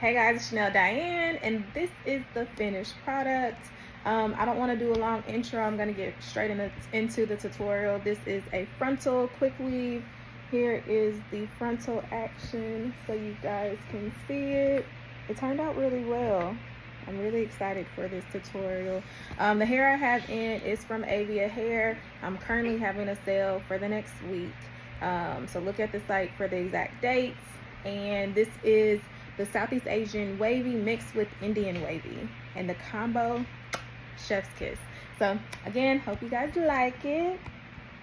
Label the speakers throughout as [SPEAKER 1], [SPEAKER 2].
[SPEAKER 1] Hey guys, it's Chanel Diane, and this is the finished product. I don't want to do a long intro. I'm going to get straight into the tutorial. This is a frontal quick weave. Here is the frontal action so you guys can see it. It turned out really well. I'm really excited for this tutorial. The hair I have in is from Aavya Hair. I'm currently having a sale for the next week. So look at the site for the exact dates. And this is the Southeast Asian Wavy mixed with Indian Wavy, and the combo, chef's kiss. So again, hope you guys like it.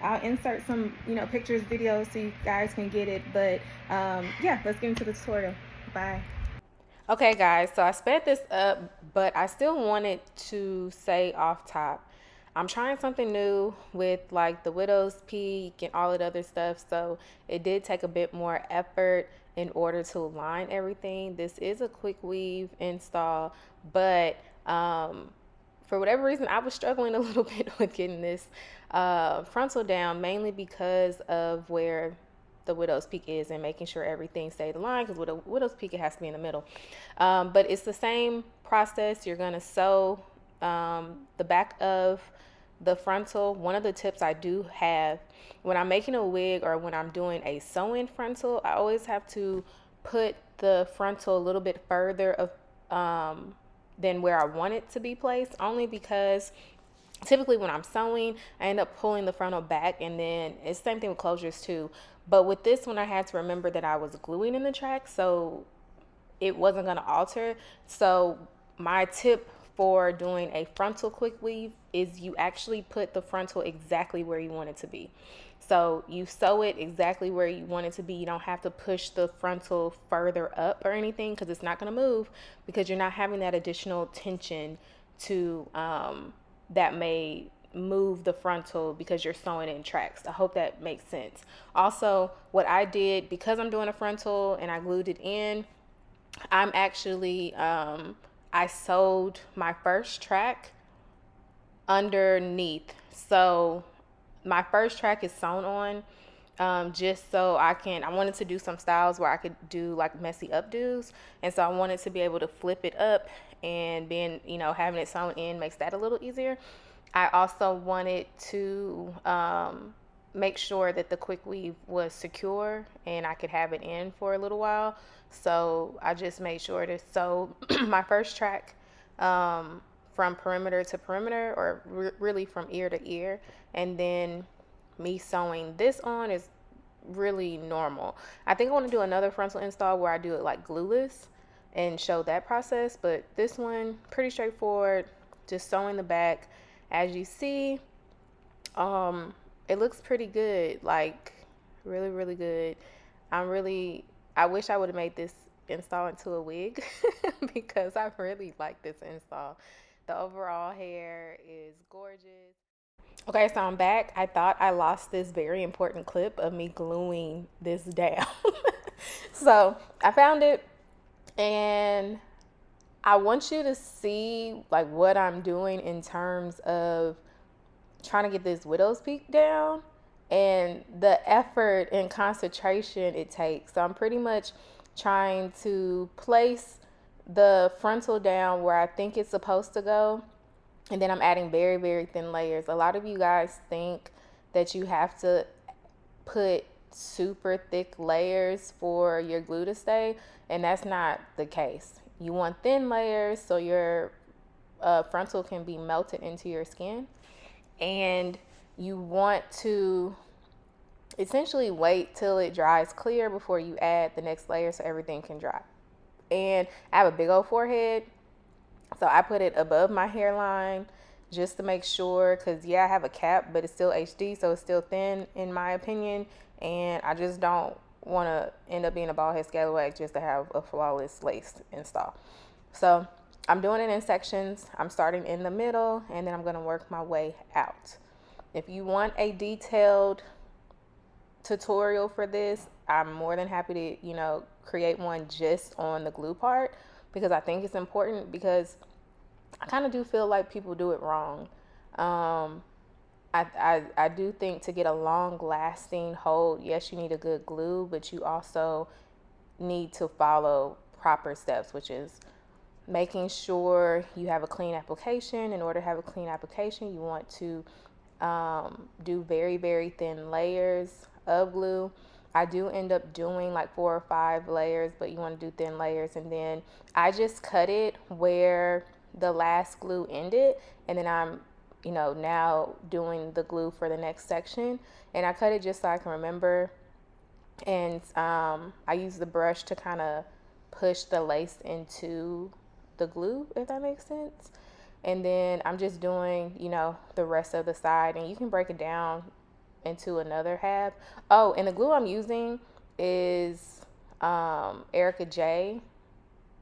[SPEAKER 1] I'll insert some pictures, videos so you guys can get it, but yeah, let's get into the tutorial. Bye. Okay guys, so I sped this up, but I still wanted to say off top, I'm trying something new with like the widow's peak and all that other stuff, so it did take a bit more effort in order to align everything. This is a quick weave install, but for whatever reason I was struggling a little bit with getting this frontal down, mainly because of where the widow's peak is and making sure everything stayed aligned, because with a widow's peak it has to be in the middle. But it's the same process. You're gonna sew the back of the frontal. One of the tips I do have when I'm making a wig or when I'm doing a sew-in frontal, I always have to put the frontal a little bit further of than where I want it to be placed, only because typically when I'm sewing I end up pulling the frontal back, and then it's the same thing with closures too. But with this one I had to remember that I was gluing in the track, so it wasn't going to alter. So my tip for doing a frontal quick weave is you actually put the frontal exactly where you want it to be. So you sew it exactly where you want it to be. You don't have to push the frontal further up or anything, because it's not going to move, because you're not having that additional tension to that may move the frontal because you're sewing in tracks. I hope that makes sense. Also, what I did, because I'm doing a frontal and I glued it in, I'm actually I sewed my first track underneath. So my first track is sewn on, just so I wanted to do some styles where I could do like messy updos, and so I wanted to be able to flip it up, and being having it sewn in makes that a little easier. I also wanted to make sure that the quick weave was secure and I could have it in for a little while. So I just made sure to sew my first track from perimeter to perimeter, or really from ear to ear. And then me sewing this on is really normal. I think I want to do another frontal install where I do it like glueless and show that process, but this one pretty straightforward, just sewing the back. As you see, it looks pretty good, like really, really good. I wish I would have made this install into a wig because I really like this install. The overall hair is gorgeous. Okay, so I'm back. I thought I lost this very important clip of me gluing this down. So I found it, and I want you to see like what I'm doing in terms of trying to get this widow's peak down and the effort and concentration it takes. So I'm pretty much trying to place the frontal down where I think it's supposed to go, and then I'm adding very, very thin layers. A lot of you guys think that you have to put super thick layers for your glue to stay, and that's not the case. You want thin layers so your frontal can be melted into your skin, and you want to essentially wait till it dries clear before you add the next layer so everything can dry. And I have a big old forehead, so I put it above my hairline just to make sure, because yeah, I have a cap, but it's still HD, so it's still thin in my opinion, and I just don't want to end up being a bald head scallywag just to have a flawless lace install. So I'm doing it in sections. I'm starting in the middle, and then I'm going to work my way out. If you want a detailed tutorial for this, I'm more than happy to create one just on the glue part, because I think it's important, because I kind of do feel like people do it wrong. I do think to get a long lasting hold, yes, you need a good glue, but you also need to follow proper steps, which is making sure you have a clean application. In order to have a clean application, you want to do very, very thin layers of glue. I do end up doing like 4 or 5 layers, but you want to do thin layers. And then I just cut it where the last glue ended, and then I'm now doing the glue for the next section, and I cut it just so I can remember. And I use the brush to kind of push the lace into the glue, if that makes sense. And then I'm just doing the rest of the side, and you can break it down into another half. Oh, and the glue I'm using is Ericka J,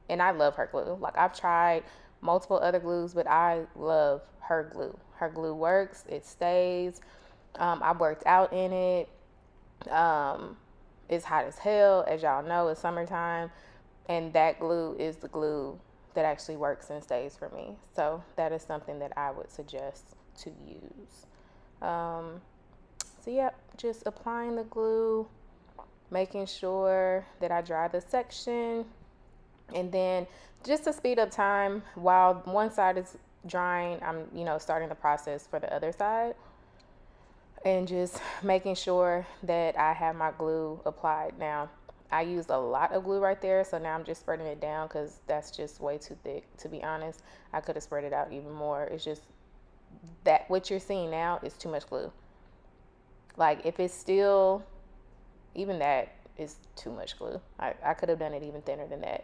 [SPEAKER 1] and I love her glue. Like, I've tried multiple other glues, but I love her glue. Her glue works, it stays. I worked out in it. It's hot as hell, as y'all know. It's summertime, and that glue is the glue that actually works and stays for me. So that is something that I would suggest to use. So yeah, just applying the glue, making sure that I dry the section, and then just to speed up time, while one side is drying, I'm starting the process for the other side, and just making sure that I have my glue applied. Now, I used a lot of glue right there, so now I'm just spreading it down because that's just way too thick, to be honest. I could have spread it out even more. It's just that what you're seeing now is too much glue. Like, if it's still, even that is too much glue. I could have done it even thinner than that,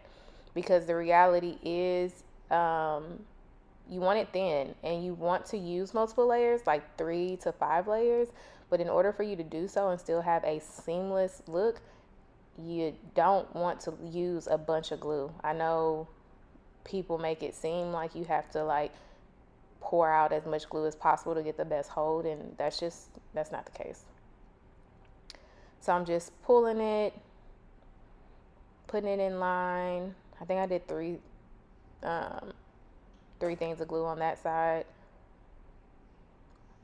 [SPEAKER 1] because the reality is you want it thin, and you want to use multiple layers, like 3 to 5 layers. But in order for you to do so and still have a seamless look, you don't want to use a bunch of glue. I know people make it seem like you have to like pour out as much glue as possible to get the best hold, and that's not the case. So I'm just pulling it, putting it in line. I think I did three things of glue on that side,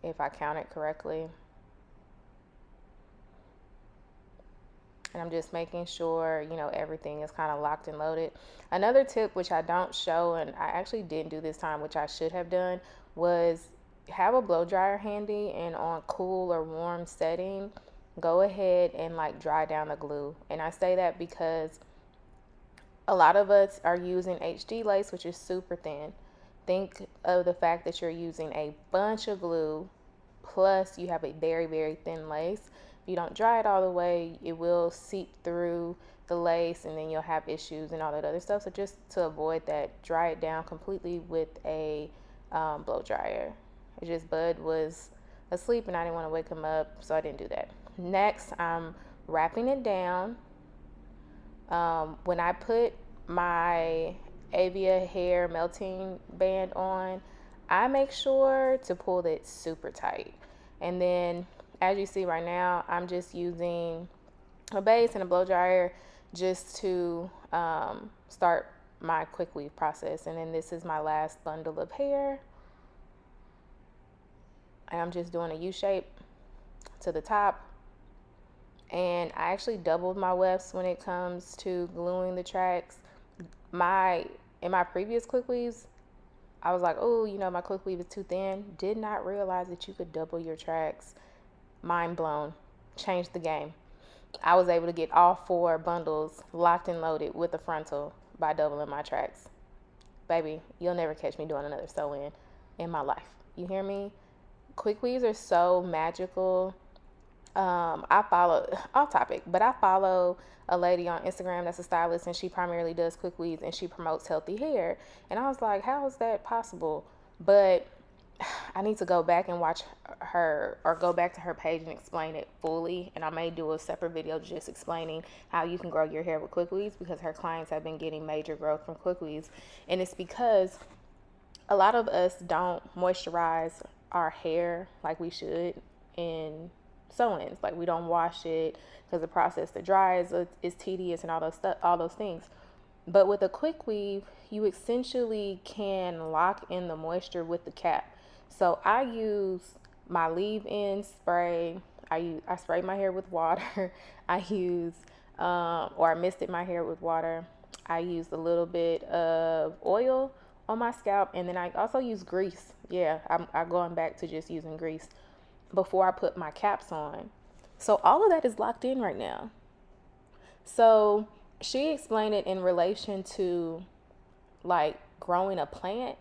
[SPEAKER 1] if I counted correctly. And I'm just making sure, everything is kind of locked and loaded. Another tip, which I don't show, and I actually didn't do this time, which I should have done, was have a blow dryer handy, and on cool or warm setting, go ahead and like dry down the glue. And I say that because a lot of us are using HD lace, which is super thin. Think of the fact that you're using a bunch of glue, plus you have a very, very thin lace. If you don't dry it all the way, it will seep through the lace, and then you'll have issues and all that other stuff. So just to avoid that, dry it down completely with a blow dryer. It just, Bud was asleep and I didn't want to wake him up, so I didn't do that. Next, I'm wrapping it down. When I put my Aavya Hair melting band on, I make sure to pull it super tight. And then, as you see right now, I'm just using a base and a blow dryer just to start my quick weave process. And then this is my last bundle of hair. And I'm just doing a U shape to the top. And I actually doubled my wefts when it comes to gluing the tracks. In my previous quick weaves, I was like, oh, my quick weave is too thin. Did not realize that you could double your tracks. Mind blown. Changed the game. I was able to get all 4 bundles locked and loaded with a frontal by doubling my tracks. Baby, you'll never catch me doing another sew-in in my life. You hear me? Quick weaves are so magical. I follow, off topic, but I follow a lady on Instagram that's a stylist, and she primarily does quick weaves, and she promotes healthy hair. And I was like, how is that possible? But I need to go back and watch her, or go back to her page and explain it fully. And I may do a separate video just explaining how you can grow your hair with quick weaves, because her clients have been getting major growth from quick weaves. And it's because a lot of us don't moisturize our hair like we should in sew-ins. Like, we don't wash it because the process to dry is tedious and all those things. But with a quick weave, you essentially can lock in the moisture with the cap. So I use my leave-in spray. I spray my hair with water. I misted my hair with water. I used a little bit of oil on my scalp, and then I also use grease. Yeah, I'm going back to just using grease before I put my caps on. So all of that is locked in right now. So she explained it in relation to like growing a plant.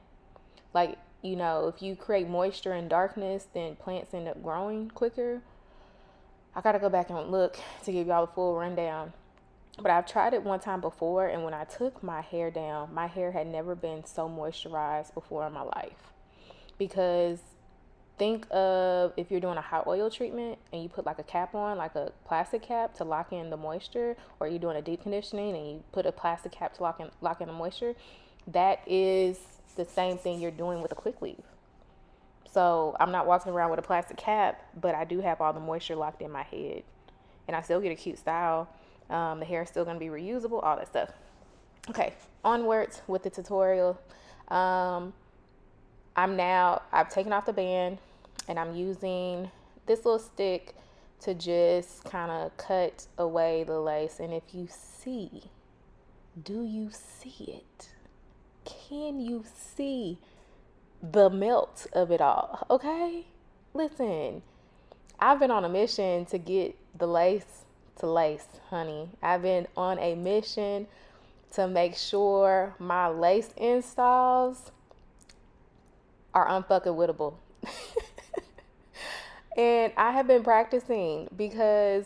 [SPEAKER 1] Like, you know, if you create moisture and darkness, then plants end up growing quicker. I gotta go back and look to give y'all the full rundown. But I've tried it one time before, and when I took my hair down, my hair had never been so moisturized before in my life. Because think of if you're doing a hot oil treatment and you put like a cap on, like a plastic cap to lock in the moisture, or you're doing a deep conditioning and you put a plastic cap to lock in the moisture. That is the same thing you're doing with a quickweave. So I'm not walking around with a plastic cap, but I do have all the moisture locked in my head, and I still get a cute style. The hair is still going to be reusable, all that stuff. Okay, onwards with the tutorial. I've taken off the band, and I'm using this little stick to just kind of cut away the lace. And if you see, do you see it? Can you see the melt of it all? Okay, listen, I've been on a mission to get the lace to lace, honey. I've been on a mission to make sure my lace installs are unfucking wittable. And I have been practicing because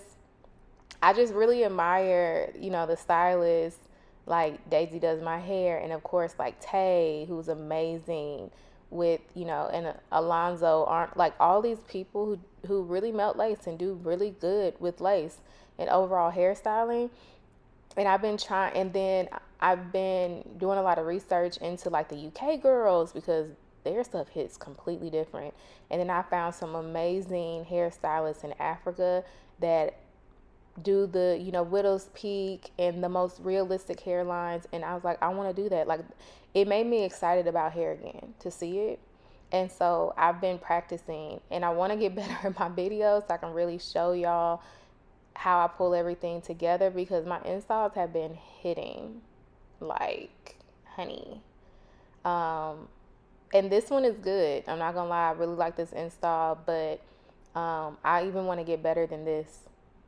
[SPEAKER 1] I just really admire, you know, the stylists like Daisy does my hair, and of course like Tay, who's amazing with, you know, and Alonzo, aren't like all these people who really melt lace and do really good with lace and overall hairstyling. And I've been trying, and then I've been doing a lot of research into like the UK girls because their stuff hits completely different. And then I found some amazing hairstylists in Africa that do the, you know, widow's peak and the most realistic hairlines. And I was like, I want to do that. Like, it made me excited about hair again to see it. And so I've been practicing, and I want to get better at my videos so I can really show y'all how I pull everything together, because my installs have been hitting like honey. And this one is good. I'm not gonna lie, I really like this install, but I even want to get better than this.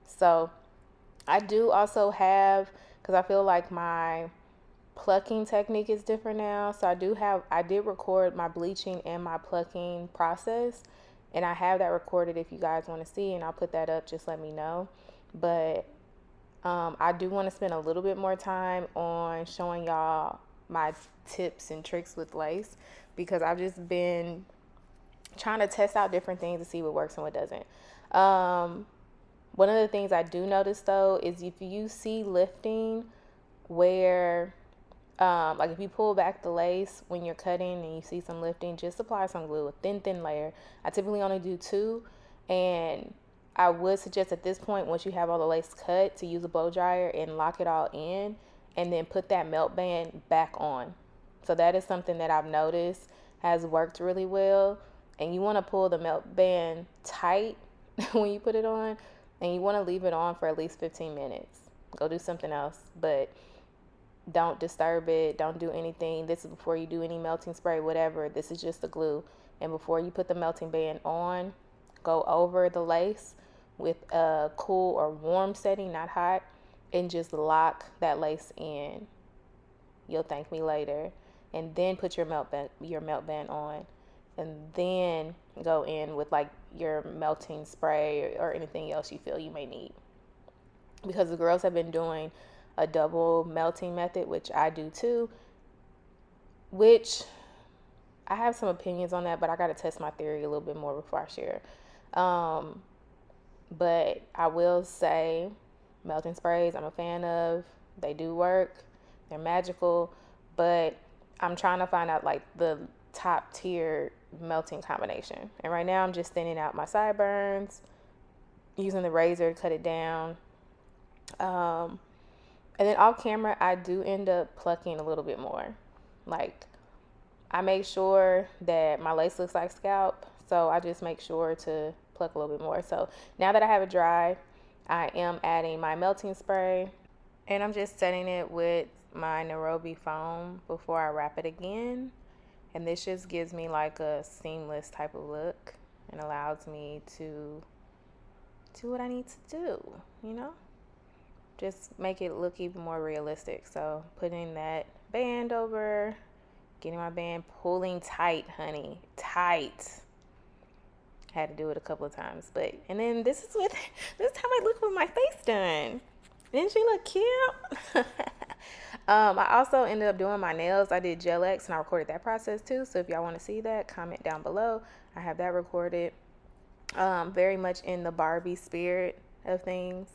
[SPEAKER 1] So I do also have, because I feel like my plucking technique is different now. So I did record my bleaching and my plucking process, and I have that recorded if you guys want to see, and I'll put that up, just let me know. But I do want to spend a little bit more time on showing y'all my tips and tricks with lace, because I've just been trying to test out different things to see what works and what doesn't. One of the things I do notice though is if you see lifting where like if you pull back the lace when you're cutting and you see some lifting, just apply some glue, a thin layer. I typically only do 2, and I would suggest at this point, once you have all the lace cut, to use a blow dryer and lock it all in, and then put that melt band back on. So that is something that I've noticed has worked really well. And you want to pull the melt band tight when you put it on, and you want to leave it on for at least 15 minutes. Go do something else, but don't disturb it. Don't do anything. This is before you do any melting spray, whatever. This is just the glue. And before you put the melting band on, go over the lace with a cool or warm setting, not hot, and just lock that lace in. You'll thank me later. And then put your melt band on, and then go in with like your melting spray or anything else you feel you may need. Because the girls have been doing a double melting method, which I do too, which I have some opinions on that, but I got to test my theory a little bit more before I share. But I will say melting sprays I'm a fan of. They do work. They're magical, but I'm trying to find out like the top tier melting combination. And right now I'm just thinning out my sideburns, using the razor to cut it down. And then off camera, I do end up plucking a little bit more. Like, I make sure that my lace looks like scalp, so I just make sure to pluck a little bit more. So now that I have it dry, I am adding my melting spray, and I'm just setting it with my Nairobi foam before I wrap it again. And this just gives me like a seamless type of look and allows me to do what I need to do, you know? Just make it look even more realistic. So putting that band over, getting my band pulling tight, honey, tight. Had to do it a couple of times, but and then this is how I look with my face done. Didn't she look cute? I also ended up doing my nails. I did Gel X and I recorded that process too. So if y'all want to see that, comment down below. I have that recorded. Very much in the Barbie spirit of things.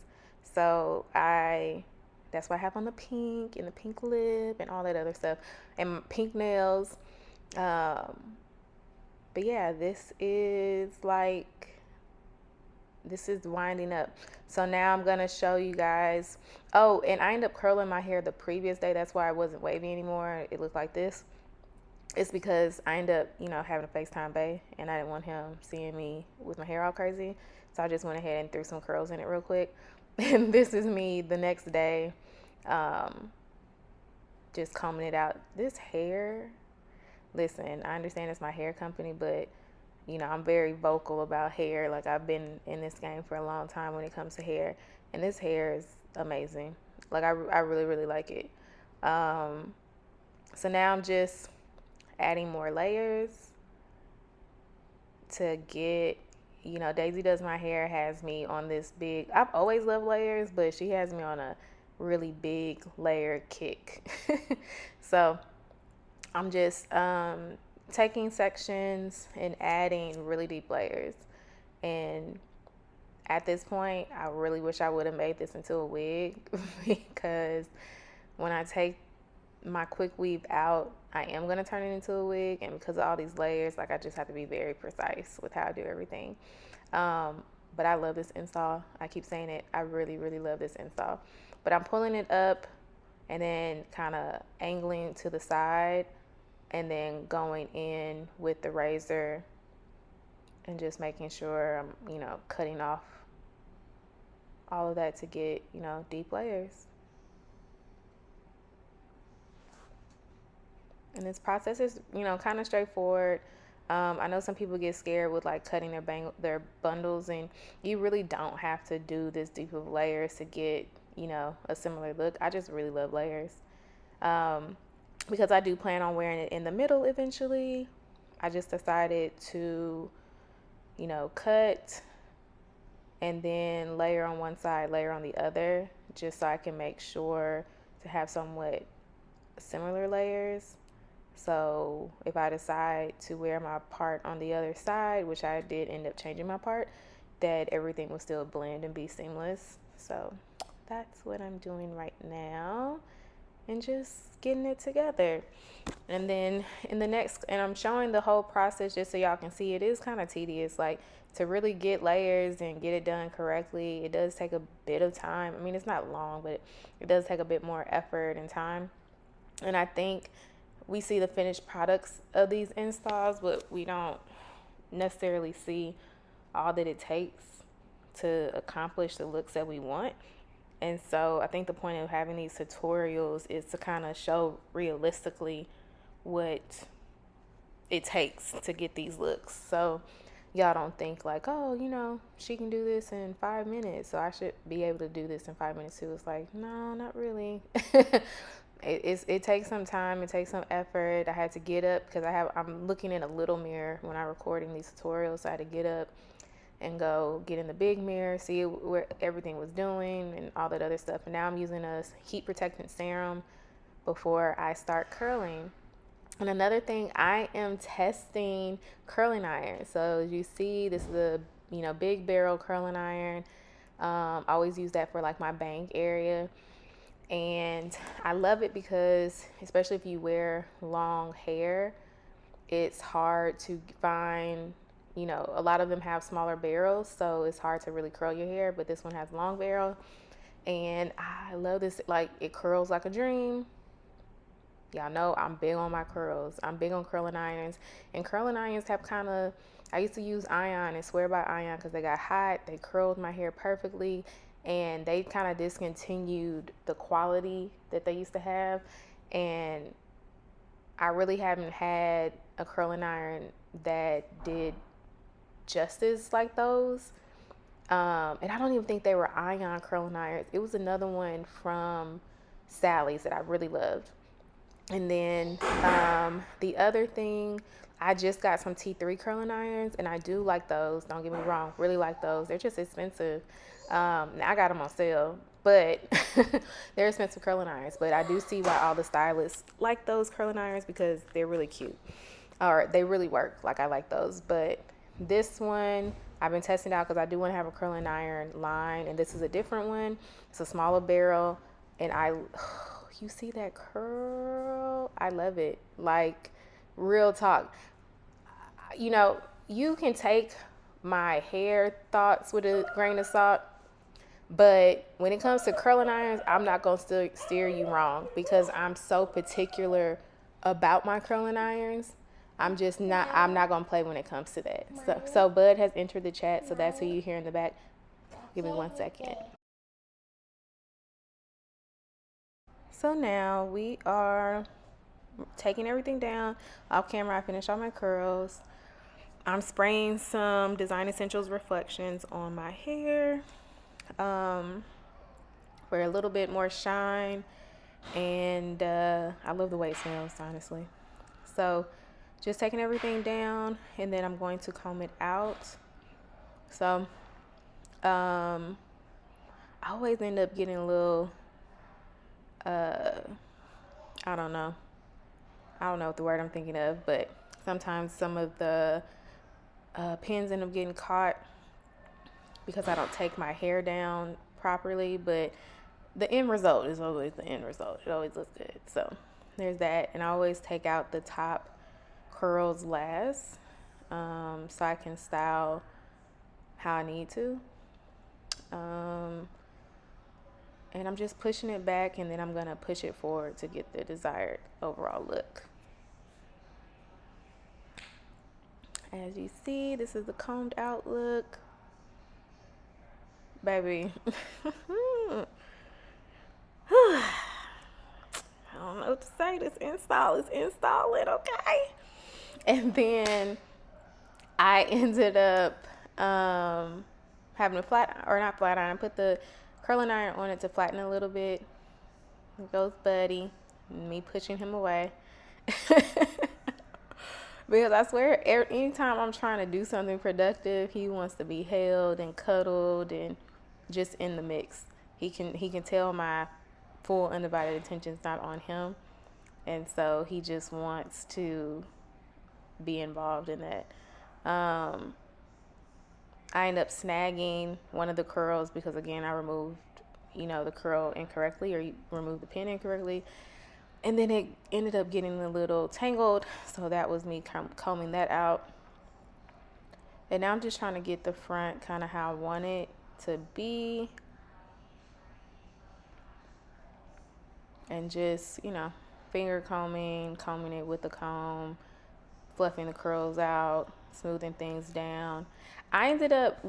[SPEAKER 1] So that's what I have on the pink and the pink lip and all that other stuff and pink nails. But yeah, this is winding up. So now I'm going to show you guys. Oh, and I ended up curling my hair the previous day. That's why I wasn't wavy anymore. It looked like this. It's because I ended up, having a FaceTime bae, and I didn't want him seeing me with my hair all crazy. So I just went ahead and threw some curls in it real quick. And this is me the next day, just combing it out. This hair, listen, I understand it's my hair company, but I'm very vocal about hair. Like, I've been in this game for a long time when it comes to hair, and this hair is amazing. Like, I really, really like it. So now I'm just adding more layers to get, Daisy does my hair, has me on this big, I've always loved layers, but she has me on a really big layer kick. So I'm just taking sections and adding really deep layers. And at this point, I really wish I would have made this into a wig because when I take my quick weave out, I am going to turn it into a wig. And because of all these layers, I just have to be very precise with how I do everything. But I love this install. I keep saying it. I really, really love this install. But I'm pulling it up and then kind of angling to the side and then going in with the razor and just making sure I'm, cutting off all of that to get, deep layers. And this process is, kind of straightforward. I know some people get scared with cutting their bundles, and you really don't have to do this deep of layers to get, a similar look. I just really love layers. Because I do plan on wearing it in the middle eventually. I just decided to, cut and then layer on one side, layer on the other, just so I can make sure to have somewhat similar layers. So if I decide to wear my part on the other side, which I did end up changing my part, that everything will still blend and be seamless. So that's what I'm doing right now and just getting it together. And then in the next, and I'm showing the whole process just so y'all can see, it is kind of tedious. Like, to really get layers and get it done correctly, it does take a bit of time. I mean, it's not long, but it does take a bit more effort and time. And I think we see the finished products of these installs, but we don't necessarily see all that it takes to accomplish the looks that we want. And so I think the point of having these tutorials is to kind of show realistically what it takes to get these looks. So y'all don't think like, oh, she can do this in 5 minutes, so I should be able to do this in 5 minutes too. It's like, no, not really. It takes some time. It takes some effort. I had to get up because I'm looking in a little mirror when I'm recording these tutorials. So I had to get up and go get in the big mirror, see where everything was doing and all that other stuff. And now I'm using a heat protectant serum before I start curling. And another thing, I am testing curling iron. So as you see, this is a big barrel curling iron. I always use that for my bank area. And I love it because, especially if you wear long hair, it's hard to find, a lot of them have smaller barrels, so it's hard to really curl your hair, but this one has a long barrel. And I love this. It curls like a dream. Y'all know I'm big on my curls. I'm big on curling irons. And curling irons have I used to use Ion and swear by Ion because they got hot. They curled my hair perfectly. and they kind of discontinued the quality that they used to have. And I really haven't had a curling iron that did justice like those. And I don't even think they were ion curling irons. It was another one from Sally's that I really loved. And then the other thing, I just got some T3 curling irons, and I do like those. Don't get me wrong, really like those. They're just expensive. I got them on sale, but they're expensive curling irons. But I do see why all the stylists like those curling irons, because they're really cute, or they really work. Like, I like those. But this one, I've been testing out because I do want to have a curling iron line, and this is a different one. It's a smaller barrel, and you see that curl? I love it. Like, real talk. You know, you can take my hair thoughts with a grain of salt, but when it comes to curling irons, I'm not going to steer you wrong, because I'm so particular about my curling irons. I'm not going to play when it comes to that. So Bud has entered the chat, so that's who you hear in the back. Give me 1 second. So now we are taking everything down. Off camera, I finished all my curls. I'm spraying some Design Essentials Reflections on my hair for a little bit more shine. And I love the way it smells, honestly. So just taking everything down, and then I'm going to comb it out. So I always end up getting a little I don't know what the word I'm thinking of, but sometimes some of the pins end up getting caught because I don't take my hair down properly. But the end result is always the end result. It always looks good. So there's that. And I always take out the top curls last, so I can style how I need to. And I'm just pushing it back, and then I'm going to push it forward to get the desired overall look. As you see, this is the combed out look. Baby. I don't know what to say. This install is installing, okay? And then I ended up having a not flat iron, put the curling iron on it to flatten a little bit. There goes Buddy, me pushing him away. Because I swear, anytime I'm trying to do something productive, he wants to be held and cuddled and just in the mix. He can tell my full undivided attention's not on him, and so he just wants to be involved in that. I end up snagging one of the curls because, again, I removed, the curl incorrectly, or you removed the pin incorrectly. And then it ended up getting a little tangled. So that was me combing that out. And now I'm just trying to get the front kind of how I want it to be. And just, finger combing it with the comb, fluffing the curls out, smoothing things down. I ended up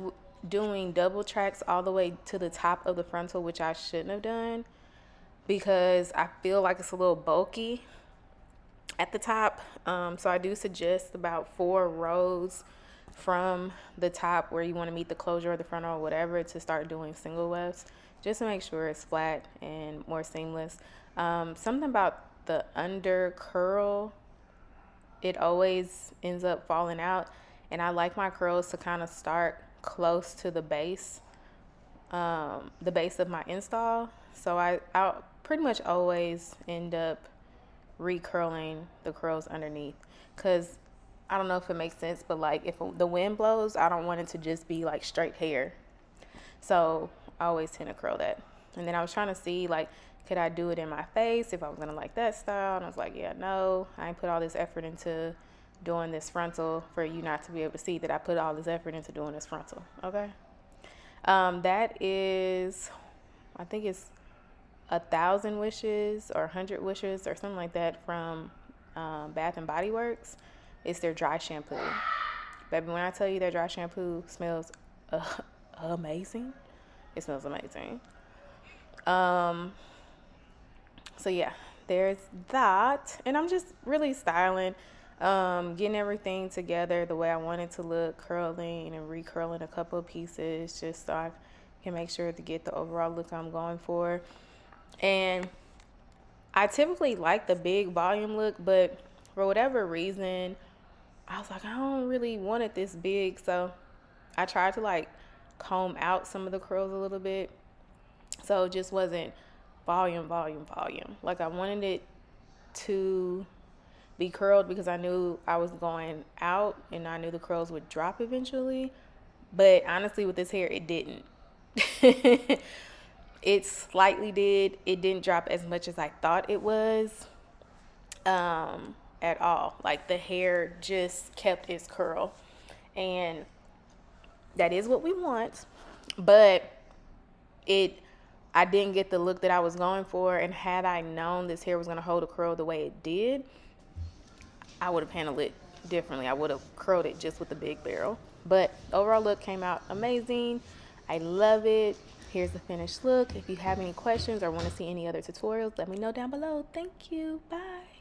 [SPEAKER 1] doing double tracks all the way to the top of the frontal, which I shouldn't have done, because I feel like it's a little bulky at the top. So I do suggest about 4 rows from the top where you want to meet the closure of the frontal or whatever to start doing single wefts, just to make sure it's flat and more seamless. Something about the under curl, it always ends up falling out, and I like my curls to kind of start close to the base of my install. So I'll pretty much always end up recurling the curls underneath, because I don't know if it makes sense, but like if the wind blows, I don't want it to just be like straight hair. So I always tend to curl that. And then I was trying to see, like, could I do it in my face if I was gonna like that style? And I was like, yeah, no, I ain't put all this effort into doing this frontal for you not to be able to see that I put all this effort into doing this frontal. Okay. That is, I think it's 1,000 wishes or 100 wishes or something like that from Bath and Body Works. It's their dry shampoo. Baby, when I tell you their dry shampoo smells amazing, It smells amazing. So yeah, there's that. And I'm just really styling, getting everything together the way I want it to look, curling and recurling a couple of pieces just so I can make sure to get the overall look I'm going for. And I typically like the big volume look, but for whatever reason, I was like, I don't really want it this big. So I tried to like comb out some of the curls a little bit. So it just wasn't volume. Like I wanted it to be curled because I knew I was going out and I knew the curls would drop eventually. But honestly, with this hair, it didn't. It slightly did. It didn't drop as much as I thought it was at all. Like the hair just kept its curl. And that is what we want. But I didn't get the look that I was going for. And had I known this hair was going to hold a curl the way it did, I would have handled it differently. I would have curled it just with the big barrel. But overall look came out amazing. I love it. Here's the finished look. If you have any questions or want to see any other tutorials, let me know down below. Thank you. Bye.